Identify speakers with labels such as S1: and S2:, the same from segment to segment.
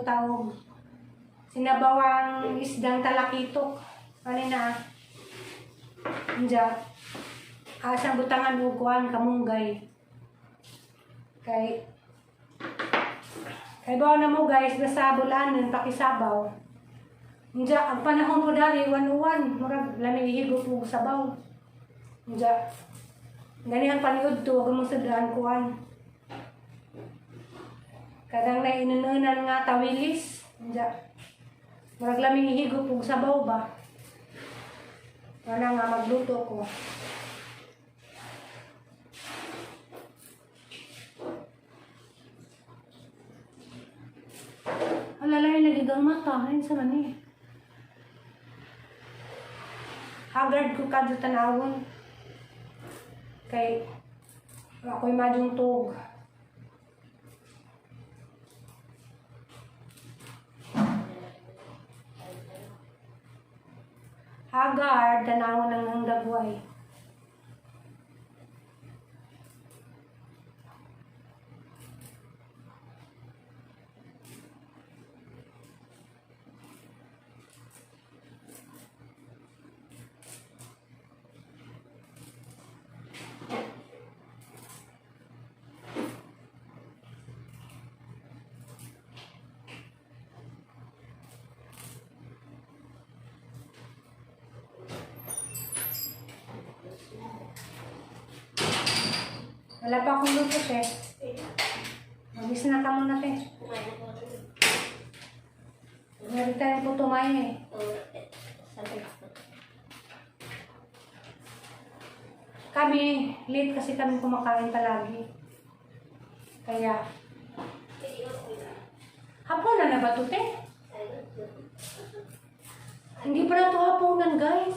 S1: taog. Sinabawang isdang talakitok. Kanina, Diya. Asang butangan uguan, kamunggay. Kay bawa na mo guys, basta bulanan, pakisabaw. Diya, ang panahon po dali, uwan-uwan. Murag, lamig higop mo sabaw. Diya, ganihang paniod to, huwag mong sadaan kuhan. Kadang na inununan nga tawilis. Diya, murag lamig higop mo sabaw ba? Wala nga magluto ko. Alalay nagigang mata. Ayun sa mani. Haggard ko kadto tanawon. Kay ako'y madungtog. Haggard, tanawon ng dagway. Wala pa akong luto, te. Mag-is na ka muna, te. Meron tayong putumay, eh. Kami, late kasi kami kumakain palagi. Kaya, hapon na ba ito, te? Hindi pala ito hapunan, guys.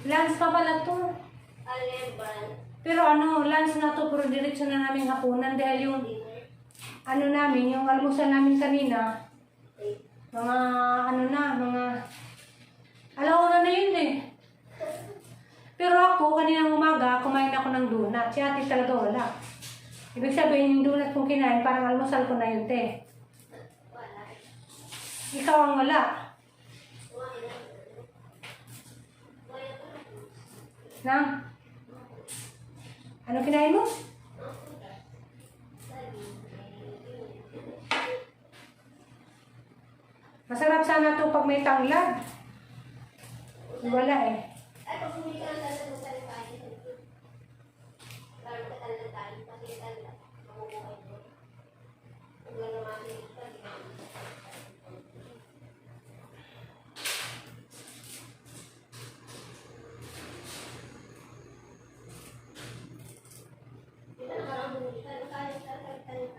S1: Lunch pa pala ito. Pero lunch na to, pero diretso na namin hapunan dahil yung namin, yung almusal namin kanina, mga alauna na yun eh. Pero ako, kaninang umaga, kumain ako ng donut. Si ate talaga wala. Ibig sabihin, yung donut kong kinain, parang almusal ko na yun, te. Ikaw ang wala. Nang? Ano kinain mo? Masarap sana to pag may tanglad. Wala eh.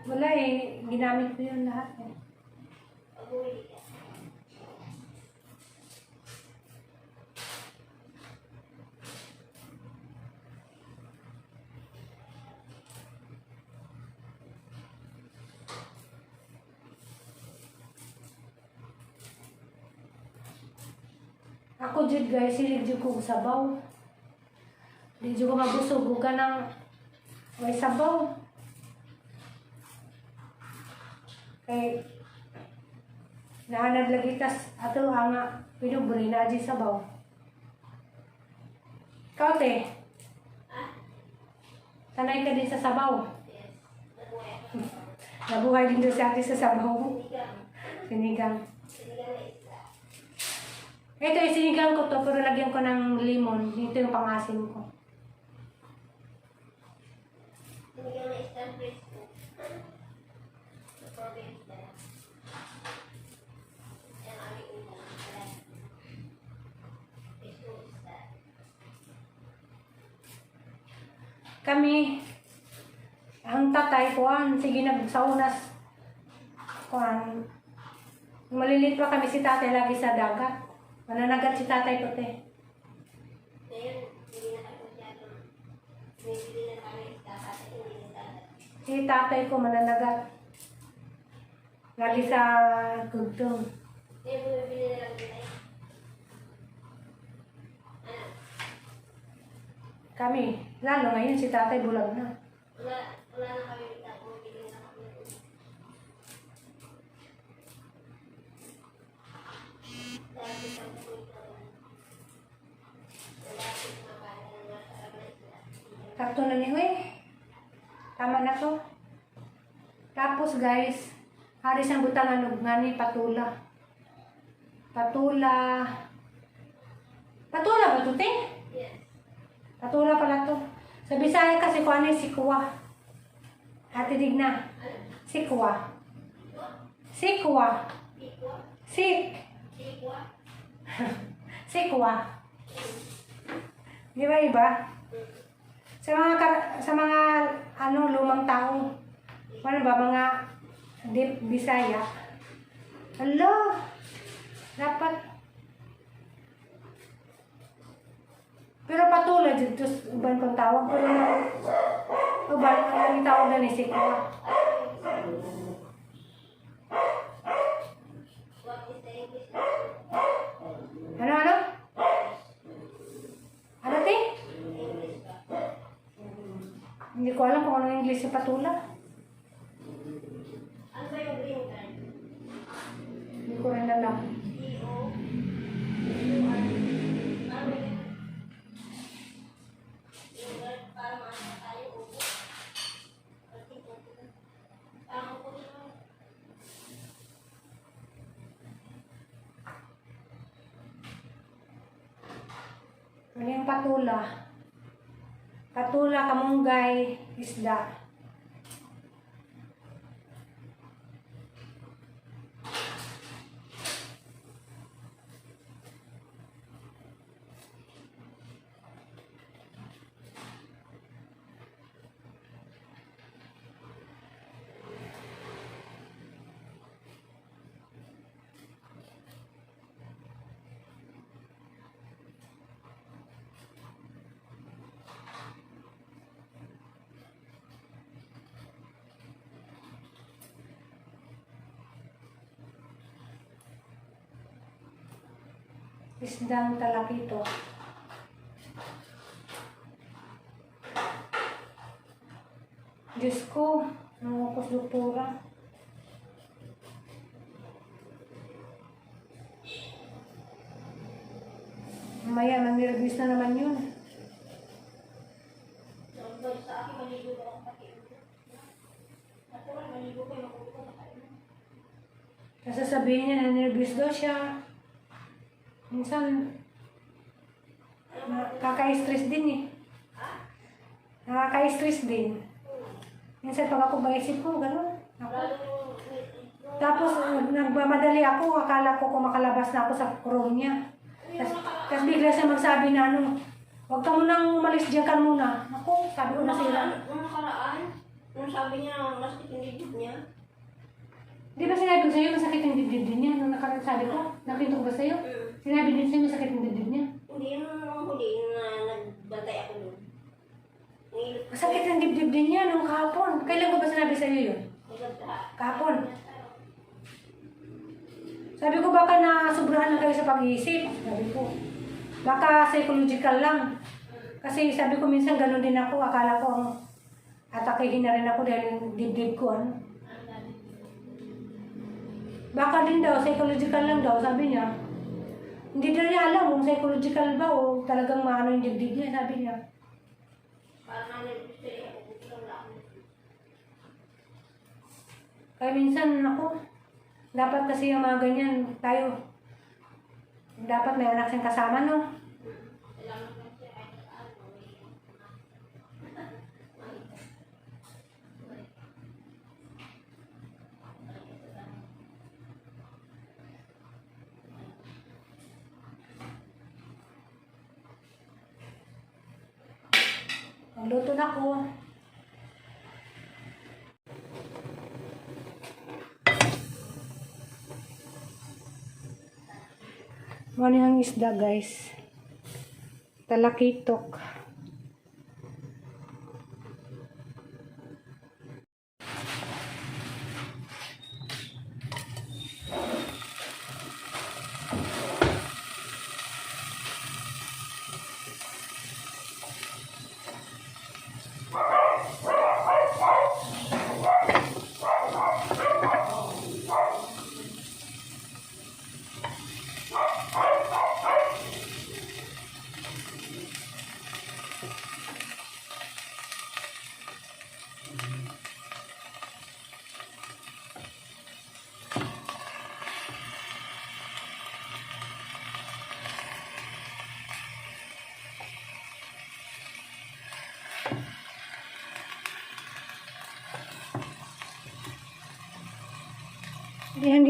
S1: Wala eh, ginamit ko yun lahat eh. Ako jud guys, silig jud ko sabaw. Di jud ko mabusog ka ng may sabaw. Kay nahanad lagi tas ato nga pinubri na di sabaw. Ikaw te? Sanay ka din sa sabaw? Nabuhay din doon sa atin sa sabaw. Sinigang. Ito yung sinigang ko to, pero lagyan ko ng limon. Ito yung pangasim ko. Sinigang na isang presko. Kami, ang tatay ko, sige nagsaunas. Maliliit pa kami si tatay lagi sa dagat. Mananagat si tatay ko, te. Si tatay ko mananagat. Lagi sa gugtong. Kami, lalo ngayon si tatay bulag na.
S2: Wala na kami bumibili na kami.
S1: Ato na ni Uy. Tama na to. Tapos guys, haris ang butangan nga ni patula. Patula. Patula ba to, te?
S2: Yes.
S1: Patula pala to. Sa Bisaya kasi kung ano yung sikwa. Ate Digna. Sikwa. Sikwa. Sik. Sikwa. Di ba iba? Sa mga lumang tao. Ano ba mga deep Bisaya? Hello. Dapat. Pero patula dito uban kong tawag pero uban ang tawag na ni sikwa. Ano? Ano, te? Hindi ko alam kung anong English sa patula.
S2: Ano ba yung green card?
S1: Hindi ko rin alam. Ano yung patula? Patula, kamunggay, isda. Isdang talakito. Diyos ko, nangukos doktora. Mamaya, manirabis na naman yun.
S2: Sa akin, maligo ba akong pakiulit? Natural, maligo ko yung makulit ko na kayo.
S1: Kasi sabihin niya na nervous daw siya. Minsan, nakaka-stress din eh. Nakaka-stress din. Minsan pag ako maisip ko, gano'n. Tapos nagmamadali ako, akala ko kung makalabas na ako sa room niya. Tapos bigla siya magsabi na huwag ka munang umalis dyan ka muna. Ako, sabi ko na sila.
S2: Nung nakaraan, nung sabi niya, masakit yung dibdib niya.
S1: Di ba sinabi ko sa'yo, masakit yung dibdib din niya? Nung nakaraan sabi ko, nakita ko ba sa'yo? Sinabi din sa'yo, masakit yung dibdib niya?
S2: Hindi, nung huli na nagbantay ako doon.
S1: Masakit yung dibdib din niya nung kahapon. Kailan ko ba sinabi sa'yo yun? Kahapon. Sabi ko baka nasubrahan na kayo sa pag-iisip. Sabi ko. Baka psychological lang. Kasi sabi ko minsan ganun din ako. Akala ko ang atakihin na rin ako dahil yung dibdib ko. Baka din daw, psychological lang daw, sabi niya. Hindi daw niya alam kung psychological ba o talagang maano yung dibdib niya, sabi niya. Kaya minsan, ako, dapat kasi yung mga ganyan, tayo, dapat may anak siyang kasama, no? Magluto na ko. Ano yung isda, guys? Talakitok.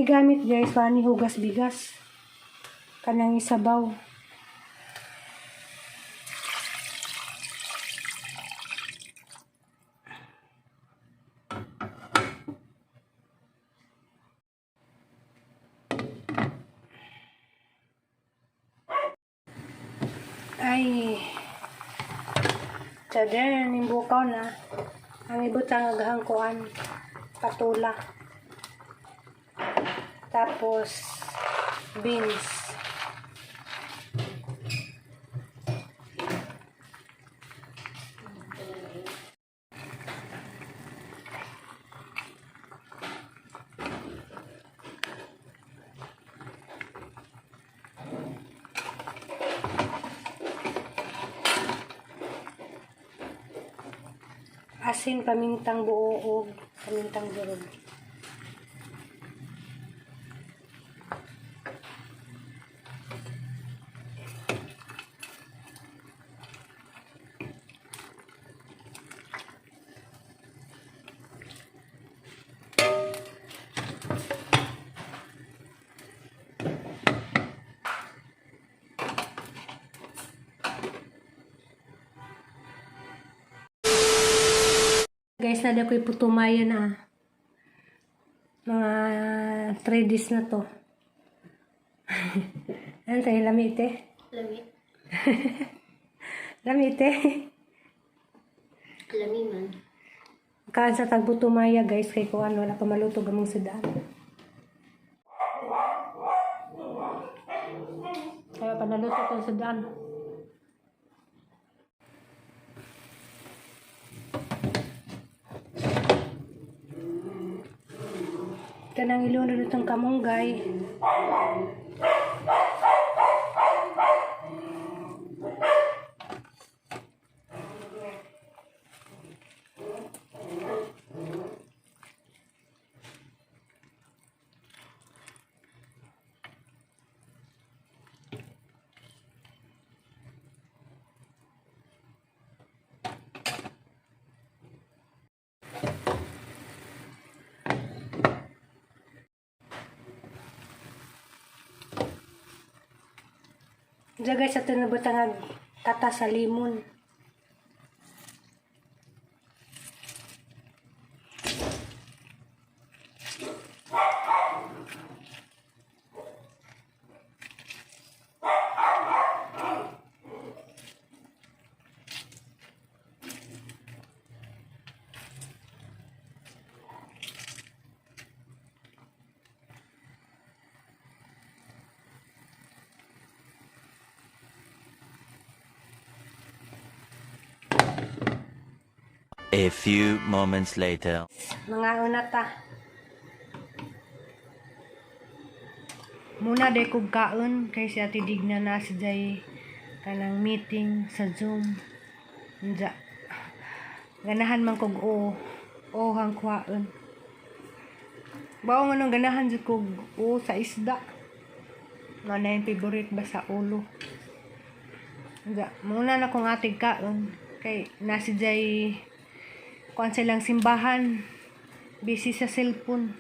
S1: Kani gamit guys, pani hugas bigas. Kanang isabaw. Ay, tadyan, nimbukaw na. Ang ibutang aghangkuan, patula. Tapos, beans. Asin, pamintang buo o pamintang durog. Guys, nada ko'y putumaya na. Mga 3 days na to. Ano tayo, lamite?
S2: Lami.
S1: Lamite?
S2: Lami man.
S1: Kaan sa tagputumaya guys, kay kuan wala pa maluto gamang sudaan. Kaya pa naluto ko sudaan. Kanang ilunod itong kamunggay. Diyan guys, ito na butang kata sa limon.
S3: A few moments later.
S1: Mga unata. Muna day kog kaon kay si Ate Digna na si Jay kanang meeting sa Zoom. Nja. Ganahan man kog hang kwaon. Bawo man ang ganahan jud kog sa isda. Nga na yung favorite ba sa ulo. Nja. Muna na kong atig kaon kay na si Jay kuan silang simbahan, busy sa cellphone.